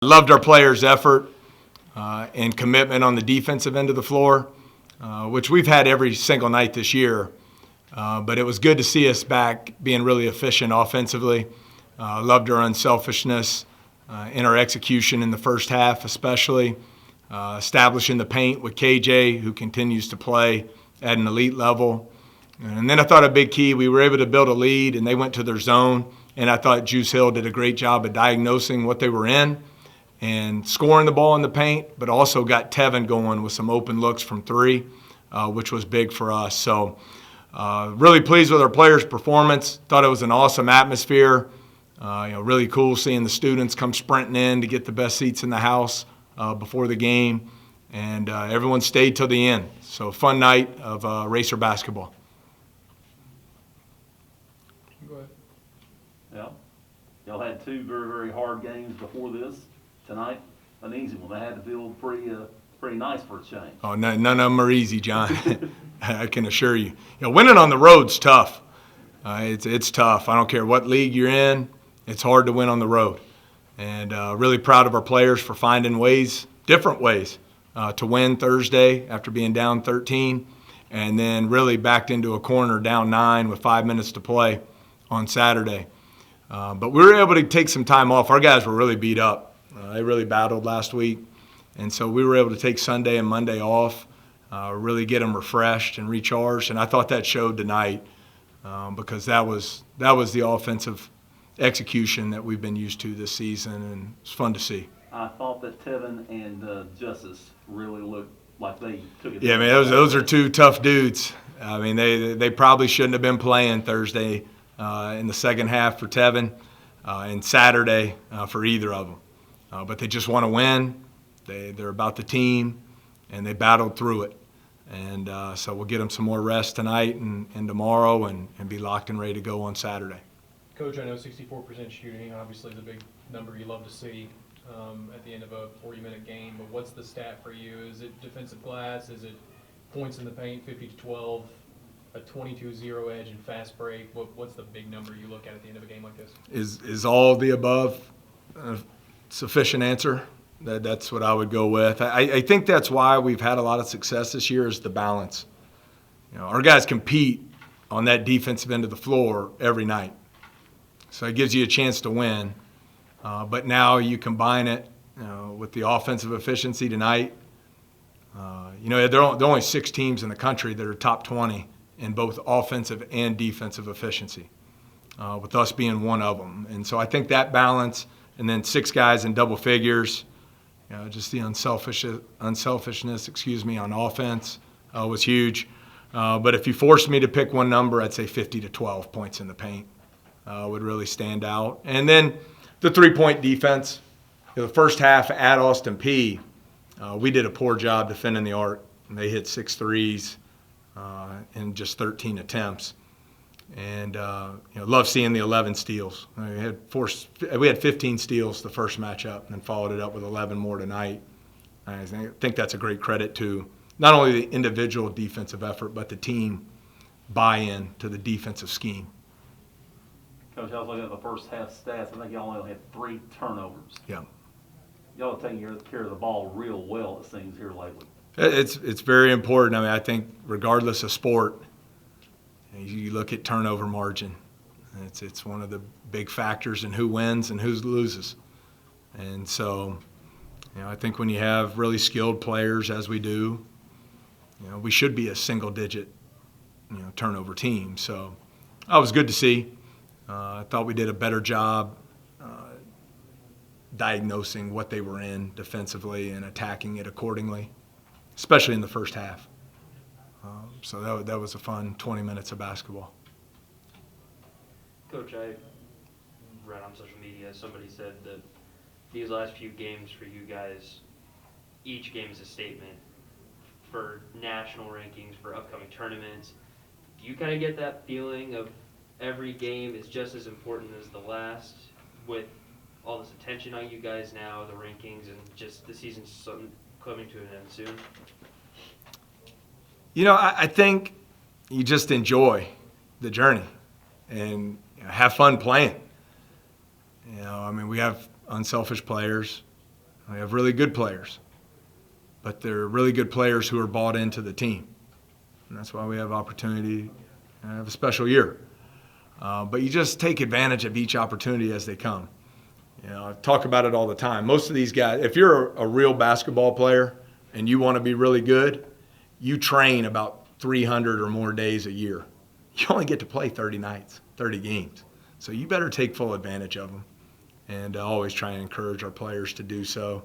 Loved our players' effort and commitment on the defensive end of the floor, which we've had every single night this year. But it was good to see us back being really efficient offensively. Loved our unselfishness in our execution in the first half, especially establishing the paint with KJ, who continues to play at an elite level. And then I thought a big key, we were able to build a lead, and they went to their zone. And I thought Juice Hill did a great job of diagnosing what they were in and scoring the ball in the paint, but also got Tevin going with some open looks from three, which was big for us. So really pleased with our players' performance. Thought it was an awesome atmosphere. Really cool seeing the students come sprinting in to get the best seats in the house before the game. And everyone stayed till the end. So fun night of Racer basketball. Go ahead. Yeah. Y'all had two very, very hard games before this. Tonight, an easy one. They had to feel pretty nice for a change. Oh, none of them are easy, John. I can assure you. Winning on the road's tough. It's tough. I don't care what league you're in. It's hard to win on the road. And really proud of our players for finding ways, different ways, to win Thursday after being down 13, and then really backed into a corner down 9 with 5 minutes to play on Saturday. But we were able to take some time off. Our guys were really beat up. They really battled last week. And so we were able to take Sunday and Monday off, really get them refreshed and recharged. And I thought that showed tonight because that was the offensive execution that we've been used to this season, and it's fun to see. I thought that Tevin and Justice really looked like they took it. Yeah, man, those are two tough dudes. I mean, they probably shouldn't have been playing Thursday in the second half for Tevin and Saturday for either of them. But they just want to win. They're about the team, and they battled through it. And so we'll get them some more rest tonight and tomorrow and be locked and ready to go on Saturday. Coach, I know 64% shooting, obviously the big number you love to see at the end of a 40-minute game, but what's the stat for you? Is it defensive glass? Is it points in the paint, 50-12, a 22-0 edge and fast break? What's the big number you look at the end of a game like this? Is all of the above sufficient answer? That's what I would go with. I think that's why we've had a lot of success this year is the balance. Our guys compete on that defensive end of the floor every night. So it gives you a chance to win. But now you combine it with the offensive efficiency tonight. There are only 6 teams in the country that are top 20 in both offensive and defensive efficiency, with us being one of them. And so I think that balance, and then 6 guys in double figures, just the unselfishness, on offense was huge. But if you forced me to pick one number, I'd say 50-12 points in the paint would really stand out. And then the 3-point defense. The first half at Austin Peay, we did a poor job defending the arc. They hit 6 threes in just 13 attempts. And love seeing the 11 steals. We had 15 steals the first matchup, and then followed it up with 11 more tonight. I think that's a great credit to not only the individual defensive effort, but the team buy-in to the defensive scheme. Coach, I was looking at the first half stats. I think y'all only had 3 turnovers. Yeah. Y'all are taking care of the ball real well, it seems, here lately. It's very important. I mean, I think regardless of sport, you look at turnover margin. It's one of the big factors in who wins and who loses. And so, I think when you have really skilled players, as we do, we should be a single-digit, turnover team. So, that was good to see. I thought we did a better job diagnosing what they were in defensively and attacking it accordingly, especially in the first half. So that was a fun 20 minutes of basketball. Coach, I read on social media, somebody said that these last few games for you guys, each game is a statement for national rankings, for upcoming tournaments. Do you kind of get that feeling of every game is just as important as the last, with all this attention on you guys now, the rankings, and just the season's coming to an end soon? I think you just enjoy the journey and have fun playing. We have unselfish players. We have really good players, but they're really good players who are bought into the team. And that's why we have opportunity to have a special year. But you just take advantage of each opportunity as they come. I talk about it all the time. Most of these guys, if you're a real basketball player and you want to be really good, you train about 300 or more days a year. You only get to play 30 nights, 30 games. So you better take full advantage of them. And I always try and encourage our players to do so.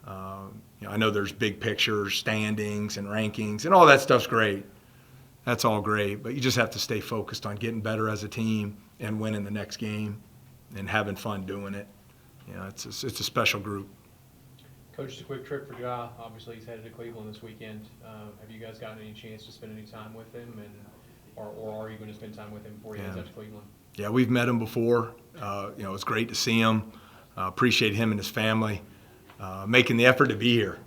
I know there's big pictures, standings and rankings, and all that stuff's great. That's all great, but you just have to stay focused on getting better as a team and winning the next game and having fun doing it. It's a special group. Coach, just a quick trip for Ja. Obviously, he's headed to Cleveland this weekend. Have you guys gotten any chance to spend any time with him, or are you going to spend time with him before he heads out to Cleveland? Yeah, we've met him before. It's great to see him. Appreciate him and his family making the effort to be here.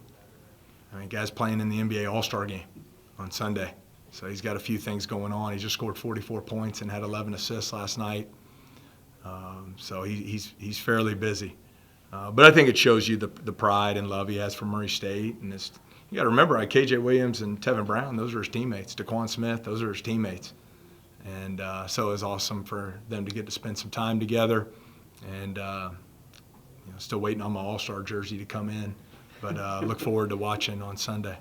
I mean, guy's playing in the NBA All-Star game on Sunday. So he's got a few things going on. He just scored 44 points and had 11 assists last night. So he's fairly busy. But I think it shows you the pride and love he has for Murray State. And you got to remember, KJ Williams and Tevin Brown, those are his teammates. DeQuan Smith, those are his teammates. And so it was awesome for them to get to spend some time together. And still waiting on my All-Star jersey to come in. But look forward to watching on Sunday.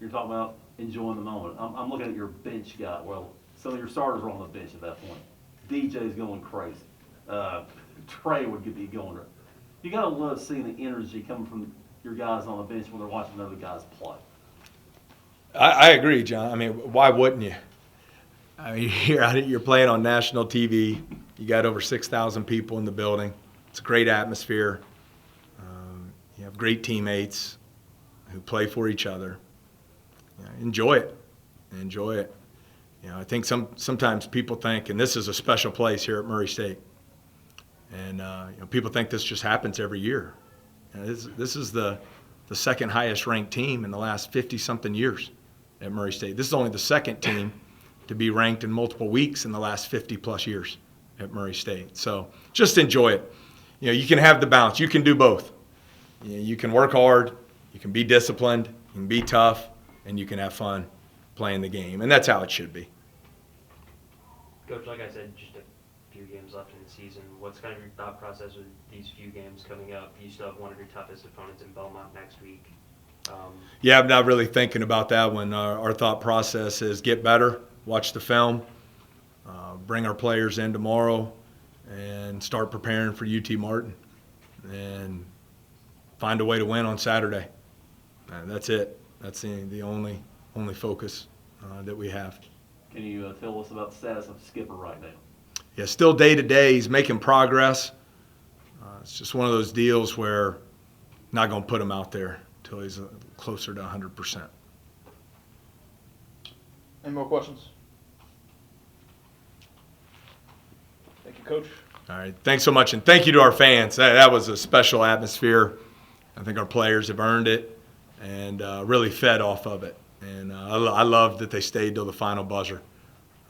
You're talking about enjoying the moment. I'm looking at your bench guy. Well, some of your starters are on the bench at that point. DJ's going crazy. Trey would be going. You got to love seeing the energy coming from your guys on the bench when they're watching other guys play. I agree, John. I mean, why wouldn't you? I mean, you're playing on national TV. You got over 6,000 people in the building. It's a great atmosphere. You have great teammates who play for each other. Enjoy it. Enjoy it. I think sometimes people think, and this is a special place here at Murray State, and people think this just happens every year. This is the second highest ranked team in the last 50-something years at Murray State. This is only the second team to be ranked in multiple weeks in the last 50-plus years at Murray State. So just enjoy it. You can have the balance. You can do both. You can work hard, you can be disciplined, you can be tough, and you can have fun playing the game. And that's how it should be. Coach, like I said, just a few games left in the season. What's kind of your thought process with these few games coming up? You still have one of your toughest opponents in Belmont next week. Yeah, I'm not really thinking about that one. Our thought process is get better, watch the film, bring our players in tomorrow, and start preparing for UT Martin. And find a way to win on Saturday. That's it. That's the only focus that we have. Can you tell us about the status of Skipper right now? Yeah, still day to day. He's making progress. It's just one of those deals where not going to put him out there until he's closer to 100%. Any more questions? Thank you, Coach. All right. Thanks so much, and thank you to our fans. That was a special atmosphere. I think our players have earned it and really fed off of it. And I love that they stayed till the final buzzer.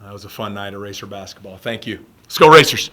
It was a fun night of Racer basketball. Thank you. Let's go Racers.